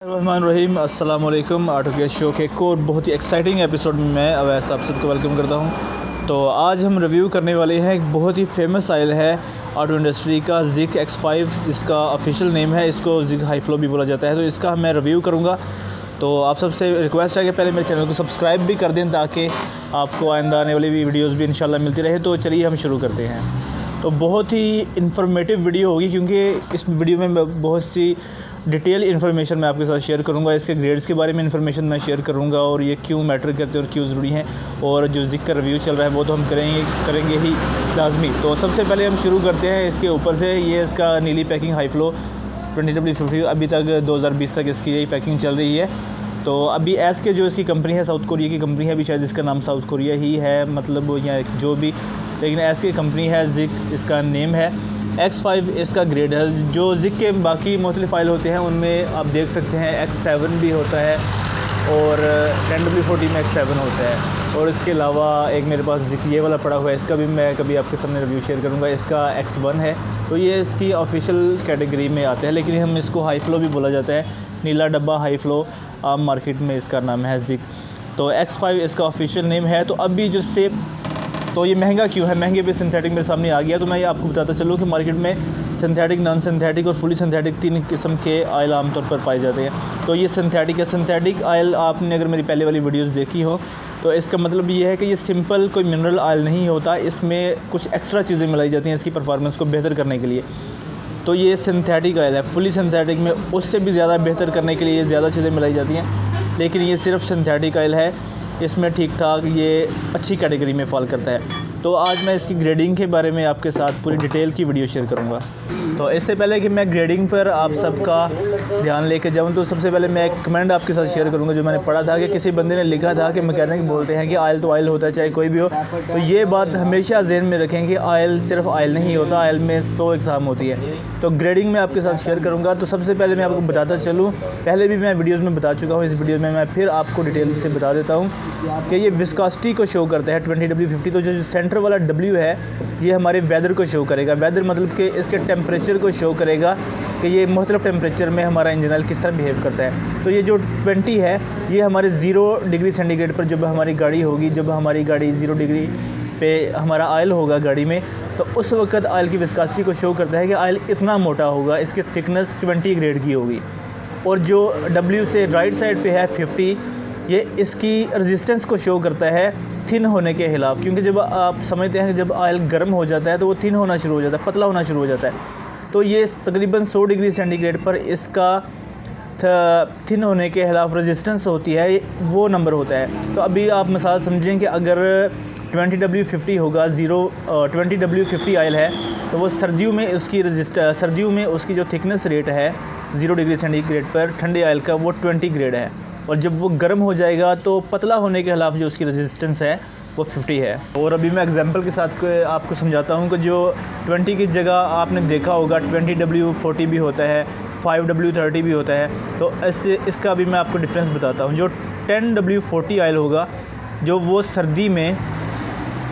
रहीम अस्सलाम वालेकुम। Auto care show के एक और बहुत ही एक्साइटिंग एपिसोड में मैं अवैस आप सबको वेलकम करता हूं। तो आज हम रिव्यू करने वाले हैं एक बहुत ही फेमस ऑयल है ऑटो इंडस्ट्री का, ज़िक X5 जिसका ऑफिशियल नेम है। इसको ज़िक हाई फ्लो भी बोला जाता है। तो इसका मैं रिव्यू करूंगा। तो आप सबसे रिक्वेस्ट है कि पहले मेरे चैनल को सब्सक्राइब भी कर दें ताकि आपको आइंदा आने वाली वीडियोज़ भी इंशाल्लाह मिलती रहे। तो चलिए हम शुरू करते हैं। तो बहुत ही इन्फॉर्मेटिव वीडियो होगी क्योंकि इस वीडियो में बहुत सी डिटेल इन्फॉर्मेशन मैं आपके साथ शेयर करूंगा। इसके ग्रेड्स के बारे में इन्फॉर्मेशन मैं शेयर करूंगा और ये क्यों मैटर करते हैं और क्यों ज़रूरी हैं। और जो ज़िक का रिव्यू चल रहा है वो तो हम करेंगे ही लाजमी। तो सबसे पहले हम शुरू करते हैं इसके ऊपर से। ये इसका नीली पैकिंग हाई फ्लो 20W50 अभी तक 2020 तक इसकी यही पैकिंग चल रही है। तो अभी एस के जो इसकी कंपनी है साउथ कोरिया की कंपनी है, अभी शायद इसका नाम साउथ कोरिया ही है मतलब या जो भी, लेकिन एस की कंपनी है, ज़िक इसका नेम है। X5 इसका ग्रेड है। जो ज़िक के बाकी मुख्तलिफ फाइल होते हैं उनमें आप देख सकते हैं X7 भी होता है और 10W40 में X7 होता है। और इसके अलावा एक मेरे पास ज़िक ये वाला पड़ा हुआ है, इसका भी मैं कभी आपके सामने रिव्यू शेयर करूँगा। इसका X1 है। तो ये इसकी ऑफिशियल कैटेगरी में आते हैं, लेकिन हम इसको हाई फ्लो भी बोला जाता है। नीला डब्बा हाई फ्लो आम मार्केट में इसका नाम है ज़िक। तो X5 इसका ऑफिशियल नेम है। तो अभी जो से तो ये महंगा क्यों है, महंगे पे सिंथेटिक मेरे सामने आ गया। तो मैं ये आपको बताता चलूँ कि मार्केट में सिंथेटिक, नॉन सिंथेटिक और फुली सिंथेटिक 3 किस्म के ऑयल आमतौर पर पाए जाते हैं। तो ये सिंथेटिक है। सिंथेटिक ऑयल आपने अगर मेरी पहले वाली वीडियोस देखी हो तो इसका मतलब ये है कि ये सिंपल कोई मिनरल ऑयल नहीं होता, इसमें कुछ एक्स्ट्रा चीज़ें मिलाई जाती हैं इसकी परफॉर्मेंस को बेहतर करने के लिए। तो ये सिंथेटिक ऑयल है। फुली सिंथेटिक में उससे भी ज़्यादा बेहतर करने के लिए ज़्यादा चीज़ें मिलाई जाती हैं, लेकिन ये सिर्फ सिंथेटिक ऑयल है। इसमें ठीक ठाक ये अच्छी कैटेगरी में फॉल करता है। तो आज मैं इसकी ग्रेडिंग के बारे में आपके साथ पूरी डिटेल की वीडियो शेयर करूंगा। तो इससे पहले कि मैं ग्रेडिंग पर आप सबका ध्यान लेके जाऊं तो सबसे पहले मैं एक कमेंट आपके साथ शेयर करूंगा जो मैंने पढ़ा था कि किसी बंदे ने लिखा था कि मैकेनिक बोलते हैं कि ऑयल तो ऑयल होता है चाहे कोई भी हो। तो ये बात हमेशा जहन में रखें कि ऑयल सिर्फ ऑयल नहीं होता, ऑयल में 100 एग्ज़ाम होती है। तो ग्रेडिंग में आपके साथ शेयर करूँगा। तो सबसे पहले मैं आपको बताता चलूँ, पहले भी मैं वीडियोज़ में बता चुका हूँ, इस वीडियो में मैं फिर आपको डिटेल से बता देता हूँ कि ये विस्कोसिटी को शो करता है 20W50। तो जो सेंटर वाला W है ये हमारे वेदर को शो करेगा। वेदर मतलब कि इसके टेम्परेचर को शो करेगा कि ये मुख्तलिफ टेम्परेचर में हमारा इंजन ऑयल किस तरह बिहेव करता है। तो ये जो 20 है ये हमारे 0 डिग्री सेंटीग्रेड पर जब हमारी गाड़ी होगी, जब हमारी गाड़ी 0 डिग्री पे हमारा ऑयल होगा गाड़ी में, तो उस वक्त ऑयल की विस्कोसिटी को शो करता है कि ऑयल इतना मोटा होगा, इसकी थिकनेस 20 ग्रेड की होगी। और जो W से राइट साइड पे है 50, ये इसकी रेजिस्टेंस को शो करता है थिन होने के खिलाफ, क्योंकि जब आप समझते हैं कि जब ऑयल गर्म हो जाता है तो वो थिन होना शुरू हो जाता है, पतला होना शुरू हो जाता है। तो ये तकरीबन 100 डिग्री सेंटीग्रेड पर इसका थिन होने के खिलाफ रेजिस्टेंस होती है, वो नंबर होता है। तो अभी आप मिसाल समझें कि अगर 20W50 होगा, 20W50 ऑयल है, तो वो सर्दियों में उसकी जो थिकनेस रेट है 0 डिग्री सेंटीग्रेड पर ठंडे ऑयल का वो 20 ग्रेड है। और जब वो गर्म हो जाएगा तो पतला होने के खिलाफ जो उसकी रेजिस्टेंस है वो 50 है। और अभी मैं एग्जांपल के साथ आपको समझाता हूँ कि जो 20 की जगह आपने देखा होगा 20W40 भी होता है, 5W30 भी होता है। तो इसका अभी मैं आपको डिफरेंस बताता हूँ। जो 10W40 ऑयल होगा जो वो सर्दी में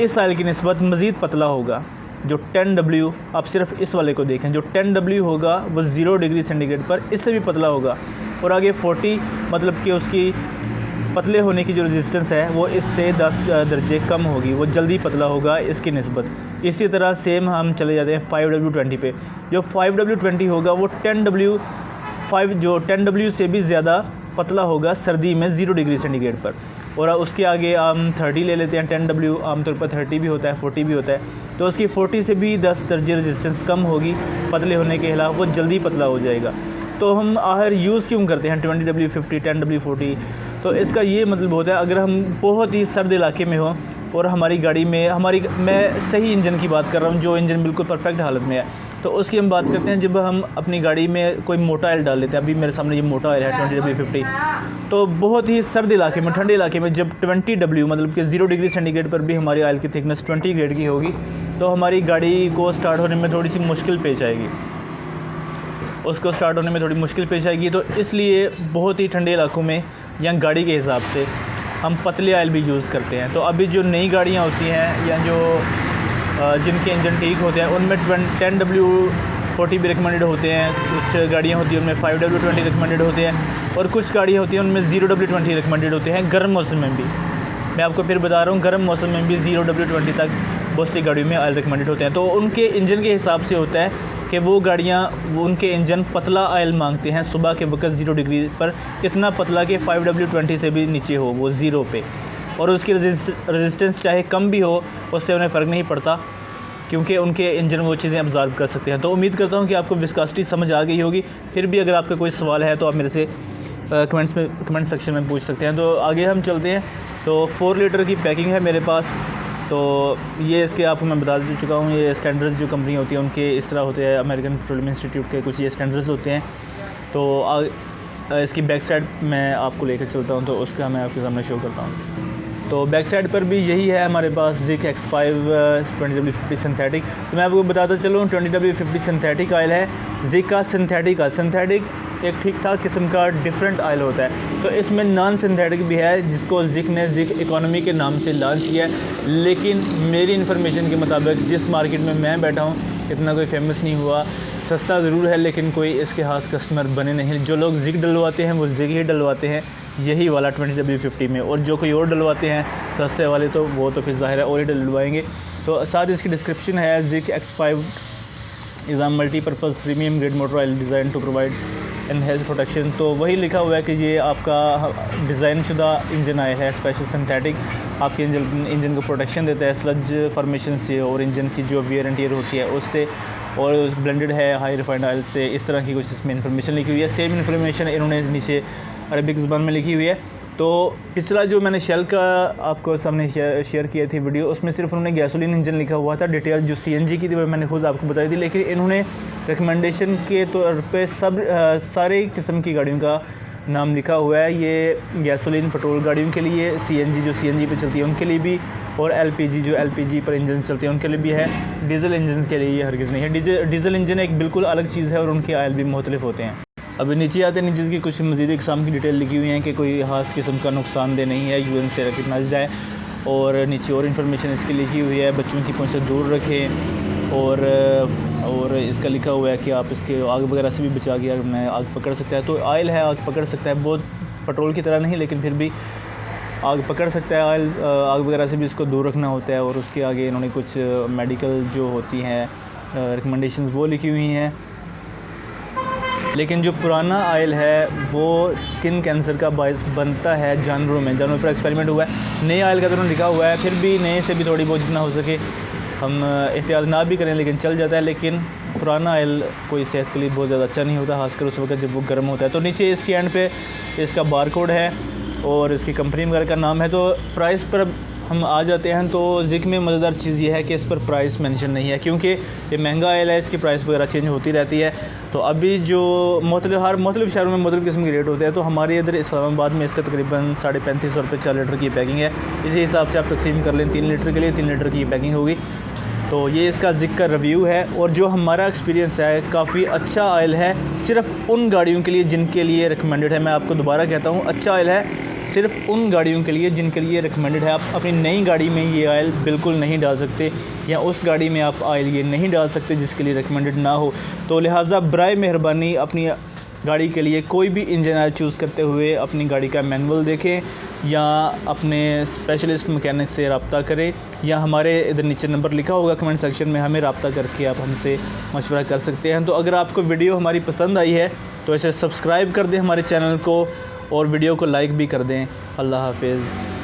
इस ऑयल की निस्बत मज़ीद पतला होगा। जो 10W, आप सिर्फ इस वाले को देखें, जो 10W होगा वो 0 डिग्री सेंटीग्रेड पर इससे भी पतला होगा। और आगे 40 मतलब कि उसकी पतले होने की जो रेजिस्टेंस है वो इससे 10 दर्जे कम होगी, वो जल्दी पतला होगा इसकी निस्बत। इसी तरह सेम हम चले जाते हैं 5W20 पे। जो 5W20 होगा वो 10W से भी ज़्यादा पतला होगा सर्दी में 0 डिग्री सेंटीग्रेड पर। और उसके आगे हम 30 ले लेते हैं। 10W आमतौर पर 30 भी होता है, 40 भी होता है। तो उसकी 40 से भी 10 दर्जे रेजिस्टेंस कम होगी पतले होने के खिलाफ, वो जल्दी पतला हो जाएगा। तो हम आखिर यूज़ क्यों करते हैं 20W50, 10W40? तो इसका ये मतलब होता है अगर हम बहुत ही सर्द इलाके में हो और हमारी गाड़ी में मैं सही इंजन की बात कर रहा हूँ, जो इंजन बिल्कुल परफेक्ट हालत में है, तो उसकी हम बात करते हैं जब हम अपनी गाड़ी में कोई मोटा ऑयल डाल लेते हैं। अभी मेरे सामने ये मोटा ऑयल है 20W50। तो बहुत ही सर्द इलाके में, ठंडे इलाके में जब 20W मतलब कि 0 डिग्री सेंटीग्रेड पर भी हमारी ऑयल की थिकनेस 20 ग्रेड की होगी तो हमारी गाड़ी को स्टार्ट होने में थोड़ी सी मुश्किल पेश आएगी, उसको स्टार्ट होने में थोड़ी मुश्किल पेश आएगी। तो इसलिए बहुत ही ठंडे इलाकों में या गाड़ी के हिसाब से हम पतले ऑयल भी यूज़ करते हैं। तो अभी जो नई गाड़ियाँ होती हैं या जो जिनके इंजन ठीक होते हैं उनमें 40 भी रिकमेंडेड होते हैं, कुछ गाड़ियाँ होती हैं उनमें 5W20 रिकमेंडेड होते हैं, और कुछ गाड़ियाँ होती हैं उनमें 0W20 रिकमेंडेड होते हैं गर्म मौसम में भी। मैं आपको फिर बता रहा हूँ, गर्म मौसम में भी 0W20 तक बहुत सी गाड़ियों में ऑयल रिकमेंडेड होते हैं। तो उनके इंजन के हिसाब से होता है कि वो गाड़ियाँ, वो उनके इंजन पतला ऑयल मांगते हैं सुबह के वक्त 0 डिग्री पर, इतना पतला कि 5W20 से भी नीचे हो वो 0 पे, और उसकी रेजिस्टेंस चाहे कम भी हो उससे उन्हें फ़र्क नहीं पड़ता, क्योंकि उनके इंजन वो चीज़ें अब्ज़ॉर्ब कर सकते हैं। तो उम्मीद करता हूँ कि आपको विस्कोसिटी समझ आ गई होगी। फिर भी अगर आपका कोई सवाल है तो आप मेरे से कमेंट सेक्शन में पूछ सकते हैं। तो आगे हम चलते हैं। तो 4 लीटर की पैकिंग है मेरे पास। तो ये इसके आपको मैं बता चुका हूँ, ये स्टैंडर्ड्स जो कंपनी होती है उनके इस तरह होते हैं, अमेरिकन पेट्रोलियम इंस्टीट्यूट के कुछ ये स्टैंडर्ड्स होते हैं। तो इसकी बैक साइड मैं आपको लेकर चलता हूँ, तो उसका मैं आपके सामने शो करता हूँ। तो बैक साइड पर भी यही है हमारे पास ज़िक X5 20W50 सिंथेटिक। तो मैं आपको बताता चलूँ, 20W50 सिंथेटिक ऑयल है ज़िक का सिंथेटिक का। सिंथेटिक एक ठीक ठाक किस्म का डिफरेंट ऑयल होता है। तो इसमें नॉन सिंथेटिक भी है जिसको ज़िक ने ज़िक इकोनॉमी के नाम से लॉन्च किया है, लेकिन मेरी इन्फॉर्मेशन के मुताबिक जिस मार्केट में मैं बैठा हूँ इतना कोई फेमस नहीं हुआ। सस्ता ज़रूर है लेकिन कोई इसके खास कस्टमर बने नहीं। जो लोग ज़िक डलवाते हैं वो ज़िक ही डलवाते हैं, यही वाला 20W50 में, और जो कोई और डलवाते हैं सस्ते वाले तो वो तो फिर ज़ाहिर है और ही डलवाएंगे। तो साथ इसकी डिस्क्रिप्शन है, Zic X5 is a multipurpose premium grade motor oil design to provide enhance protection. तो वही लिखा हुआ है कि ये आपका डिज़ाइन शुदा इंजन आया है स्पेशल सिंथेटिक, आपके इंजन को प्रोटेक्शन देता है स्लज फॉर्मेशन से और इंजन की जो वियर एंड टियर होती है उससे, और ब्लेंडेड है हाई रिफाइंड ऑयल से। इस तरह की कुछ इसमें इन्फॉर्मेशन लिखी हुई है। सेम इन्फॉर्मेशन इन्होंने नीचे अरबिक ज़ुबान में लिखी हुई है। तो पिछला जो मैंने शेल का आपको सामने शेयर किया थी वीडियो, उसमें सिर्फ उन्होंने गैसोलीन इंजन लिखा हुआ था। डिटेल जो CNG की थी वो मैंने खुद आपको बताई थी, लेकिन इन्होंने रिकमेंडेशन के तौर पे सारे किस्म की गाड़ियों का नाम लिखा हुआ है। ये गैसोलीन पेट्रोल गाड़ियों के लिए, CNG जो CNG पे चलती है उनके लिए भी, और LPG जो LPG पर इंजन चलते हैं उनके लिए भी है। डीजल इंजन के लिए ये हरगिज़ नहीं है। डीजल इंजन एक बिल्कुल अलग चीज़ है और उनके ऑयल भी मुख्तलिफ होते हैं। अभी नीचे आते हैं, नीचे की कुछ मज़ीद इक़साम की डिटेल लिखी हुई है कि कोई खास किस्म का नुकसानदेह नहीं है, UN से रिकगनाइज्ड है। और नीचे और इन्फॉर्मेशन इसकी लिखी हुई है, बच्चों की पहुंच से दूर रखें, और इसका लिखा हुआ है कि आप इसके आग वगैरह से भी बचा के अपने आग पकड़ सकता है। तो ऑयल है, आग पकड़ सकता है, बहुत पेट्रोल की तरह नहीं लेकिन फिर भी आग पकड़ सकता है ऑयल। आग वगैरह से भी इसको दूर रखना होता है। और उसके आगे इन्होंने कुछ मेडिकल जो होती हैं रिकमेंडेशंस वो लिखी हुई हैं। लेकिन जो पुराना ऑयल है वो स्किन कैंसर का बायस बनता है जानवरों में, जानवरों पर एक्सपेरिमेंट हुआ है। नए ऑयल का तो उन्होंने लिखा हुआ है, फिर भी नए से भी थोड़ी बहुत जितना हो सके हम एहतियात ना भी करें लेकिन चल जाता है। लेकिन पुराना ऑयल कोई सेहत के लिए बहुत ज़्यादा अच्छा नहीं होता, खासकर उस वक्त जब वो गर्म होता है। तो नीचे इसके एंड पे इसका बारकोड है और इसकी कंपनी वगैरह का नाम है। तो प्राइस पर हम आ जाते हैं। तो ज़िक में मज़ेदार चीज़ ये है कि इस पर प्राइस मेंशन नहीं है, क्योंकि ये महंगा ऑयल है, इसकी प्राइस वगैरह चेंज होती रहती है। तो अभी जो हर मुख्तलिफ शहरों में मुख्तलिफ किस्म के रेट होते हैं। तो हमारे इधर इस्लामाबाद में इसका तकरीबन 3550 रुपये 4 लीटर की पैकिंग है। इसी हिसाब से आप तकसीम कर लें, 3 लीटर के लिए 3 लीटर की पैकिंग होगी। तो ये इसका ज़िक का रिव्यू है, और जो हमारा एक्सपीरियंस है काफ़ी अच्छा ऑयल है, सिर्फ उन गाड़ियों के लिए जिनके लिए रिकमेंडेड है। मैं आपको दोबारा कहता हूँ, अच्छा ऑयल है सिर्फ उन गाड़ियों के लिए जिनके लिए रिकमेंडेड है। आप अपनी नई गाड़ी में ये ऑयल बिल्कुल नहीं डाल सकते, या उस गाड़ी में आप ऑयल ये नहीं डाल सकते जिसके लिए रिकमेंडेड ना हो। तो लिहाजा बराए मेहरबानी अपनी गाड़ी के लिए कोई भी इंजन ऑयल चूज़ करते हुए अपनी गाड़ी का मैनुअल देखें, या अपने स्पेशलिस्ट मैकेनिक से रब्ता करें, या हमारे इधर नीचे नंबर लिखा होगा कमेंट सेक्शन में, हमें रब्ता करके आप हमसे मशवरा कर सकते हैं। तो अगर आपको वीडियो हमारी पसंद आई है तो इसे सब्सक्राइब कर दें हमारे चैनल को, और वीडियो को लाइक भी कर दें। अल्लाह हाफ़िज़।